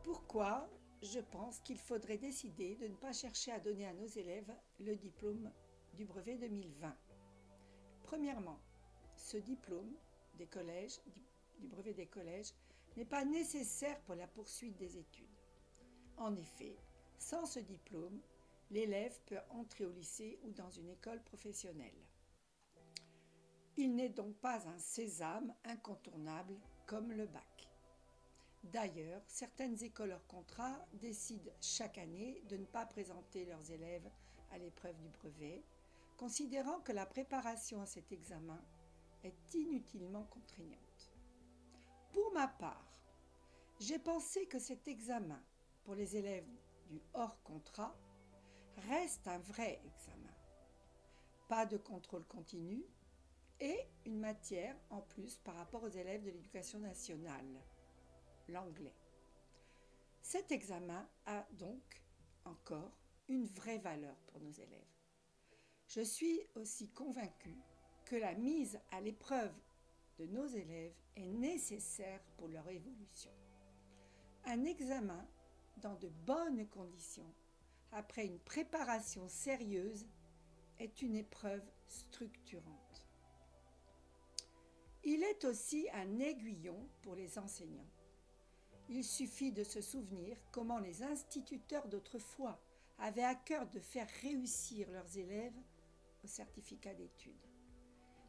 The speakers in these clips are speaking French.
Pourquoi je pense qu'il faudrait décider de ne pas chercher à donner à nos élèves le diplôme du brevet 2020. Premièrement, ce diplôme des collèges, du brevet des collèges, n'est pas nécessaire pour la poursuite des études. En effet, sans ce diplôme, l'élève peut entrer au lycée ou dans une école professionnelle. Il n'est donc pas un sésame incontournable comme le bac. D'ailleurs, certaines écoles hors contrat décident chaque année de ne pas présenter leurs élèves à l'épreuve du brevet, considérant que la préparation à cet examen est inutilement contraignante. Pour ma part, j'ai pensé que cet examen, pour les élèves du hors contrat, reste un vrai examen. Pas de contrôle continu et une matière en plus par rapport aux élèves de l'éducation nationale, l'anglais. Cet examen a donc encore une vraie valeur pour nos élèves. Je suis aussi convaincue que la mise à l'épreuve de nos élèves est nécessaire pour leur évolution. Un examen dans de bonnes conditions, après une préparation sérieuse, est une épreuve structurante. Il est aussi un aiguillon pour les enseignants. Il suffit de se souvenir comment les instituteurs d'autrefois avaient à cœur de faire réussir leurs élèves au certificat d'études.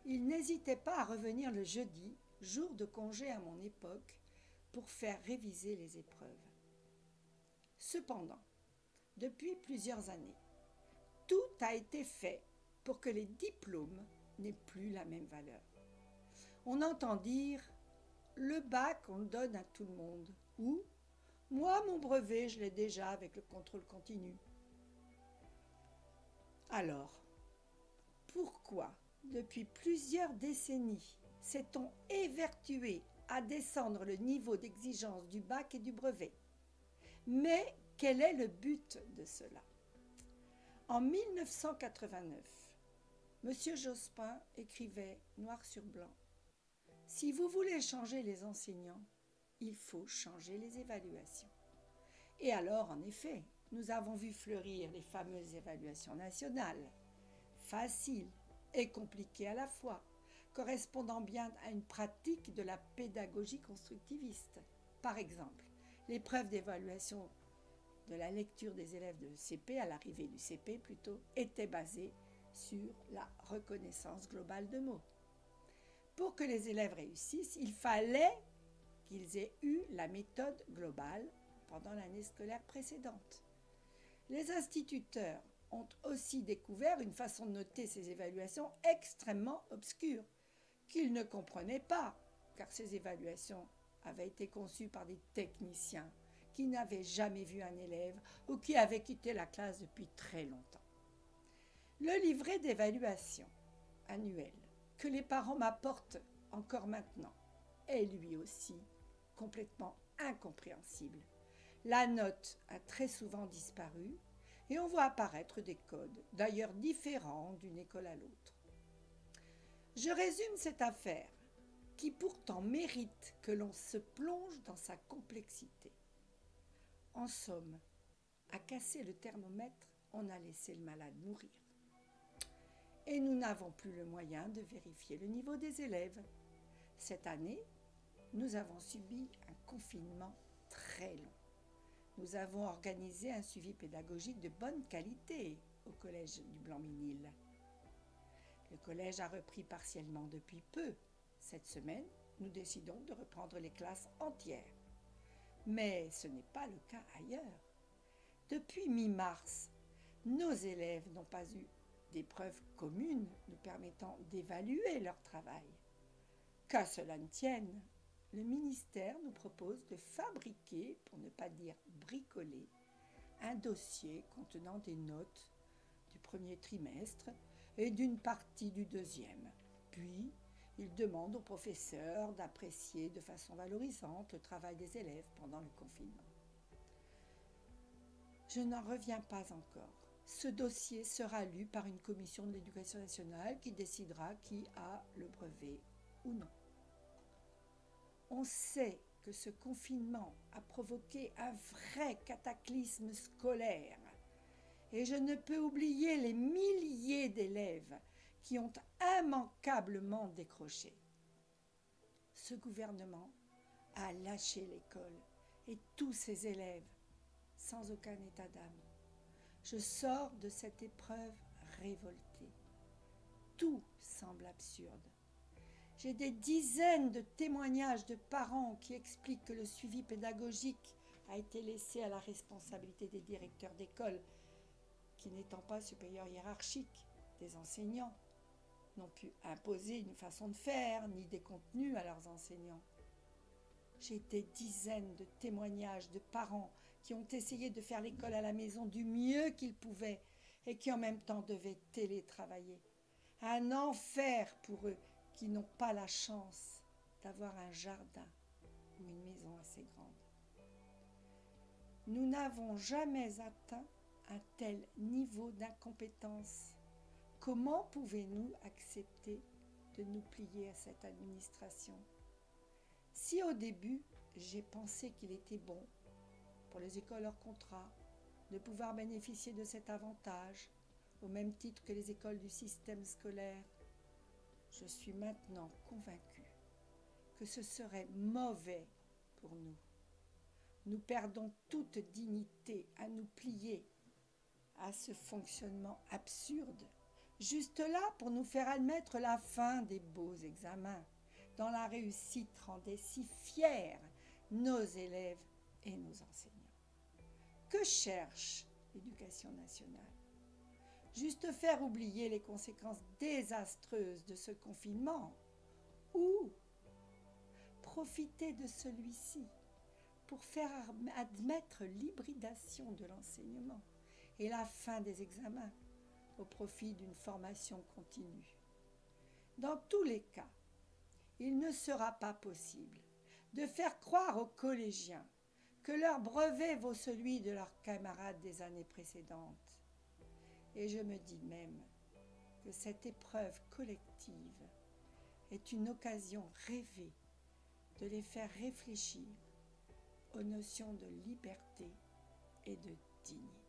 Ils n'hésitaient pas à revenir le jeudi, jour de congé à mon époque, pour faire réviser les épreuves. Cependant, depuis plusieurs années, tout a été fait pour que les diplômes n'aient plus la même valeur. On entend dire « le bac, on le donne à tout le monde » ou « moi, mon brevet, je l'ai déjà avec le contrôle continu ». Alors, pourquoi, depuis plusieurs décennies, s'est-on évertué à descendre le niveau d'exigence du bac et du brevet? Mais quel est le but de cela? En 1989, M. Jospin écrivait noir sur blanc « Si vous voulez changer les enseignants, il faut changer les évaluations ». Et alors, en effet, nous avons vu fleurir les fameuses évaluations nationales, faciles et compliquées à la fois, correspondant bien à une pratique de la pédagogie constructiviste. Par exemple, l'épreuve d'évaluation de la lecture des élèves de CP, à l'arrivée du CP plutôt, était basée sur la reconnaissance globale de mots. Pour que les élèves réussissent, il fallait qu'ils aient eu la méthode globale pendant l'année scolaire précédente. Les instituteurs ont aussi découvert une façon de noter ces évaluations extrêmement obscure, qu'ils ne comprenaient pas, car ces évaluations avaient été conçues par des techniciens qui n'avaient jamais vu un élève ou qui avaient quitté la classe depuis très longtemps. Le livret d'évaluation annuel que les parents m'apportent encore maintenant est lui aussi complètement incompréhensible. La note a très souvent disparu et on voit apparaître des codes, d'ailleurs différents d'une école à l'autre. Je résume cette affaire, qui pourtant mérite que l'on se plonge dans sa complexité. En somme, à casser le thermomètre, on a laissé le malade mourir. Et nous n'avons plus le moyen de vérifier le niveau des élèves. Cette année, nous avons subi un confinement très long. Nous avons organisé un suivi pédagogique de bonne qualité au collège du Blanc-Minil. Le collège a repris partiellement depuis peu. Cette semaine, nous décidons de reprendre les classes entières. Mais ce n'est pas le cas ailleurs. Depuis mi-mars, nos élèves n'ont pas eu d'épreuves communes nous permettant d'évaluer leur travail. Qu'à cela ne tienne, le ministère nous propose de fabriquer, pour ne pas dire bricoler, un dossier contenant des notes du premier trimestre et d'une partie du deuxième. Puis, il demande aux professeurs d'apprécier de façon valorisante le travail des élèves pendant le confinement. Je n'en reviens pas encore. Ce dossier sera lu par une commission de l'éducation nationale qui décidera qui a le brevet ou non. On sait que ce confinement a provoqué un vrai cataclysme scolaire. Et je ne peux oublier les milliers d'élèves qui ont immanquablement décroché. Ce gouvernement a lâché l'école et tous ses élèves, sans aucun état d'âme. Je sors de cette épreuve révoltée. Tout semble absurde. J'ai des dizaines de témoignages de parents qui expliquent que le suivi pédagogique a été laissé à la responsabilité des directeurs d'école, qui n'étant pas supérieurs hiérarchiques des enseignants, n'ont pu imposer une façon de faire ni des contenus à leurs enseignants. J'ai des dizaines de témoignages de parents qui ont essayé de faire l'école à la maison du mieux qu'ils pouvaient et qui en même temps devaient télétravailler. Un enfer pour eux qui n'ont pas la chance d'avoir un jardin ou une maison assez grande. Nous n'avons jamais atteint un tel niveau d'incompétence. Comment pouvez-nous accepter de nous plier à cette administration ? Si au début, j'ai pensé qu'il était bon, pour les écoles hors contrat, de pouvoir bénéficier de cet avantage, au même titre que les écoles du système scolaire, je suis maintenant convaincue que ce serait mauvais pour nous. Nous perdons toute dignité à nous plier à ce fonctionnement absurde, juste là pour nous faire admettre la fin des beaux examens, dont la réussite rendait si fiers nos élèves et nos enseignants. Que cherche l'éducation nationale ? Juste faire oublier les conséquences désastreuses de ce confinement ou profiter de celui-ci pour faire admettre l'hybridation de l'enseignement et la fin des examens au profit d'une formation continue. Dans tous les cas, il ne sera pas possible de faire croire aux collégiens que leur brevet vaut celui de leurs camarades des années précédentes. Et je me dis même que cette épreuve collective est une occasion rêvée de les faire réfléchir aux notions de liberté et de dignité.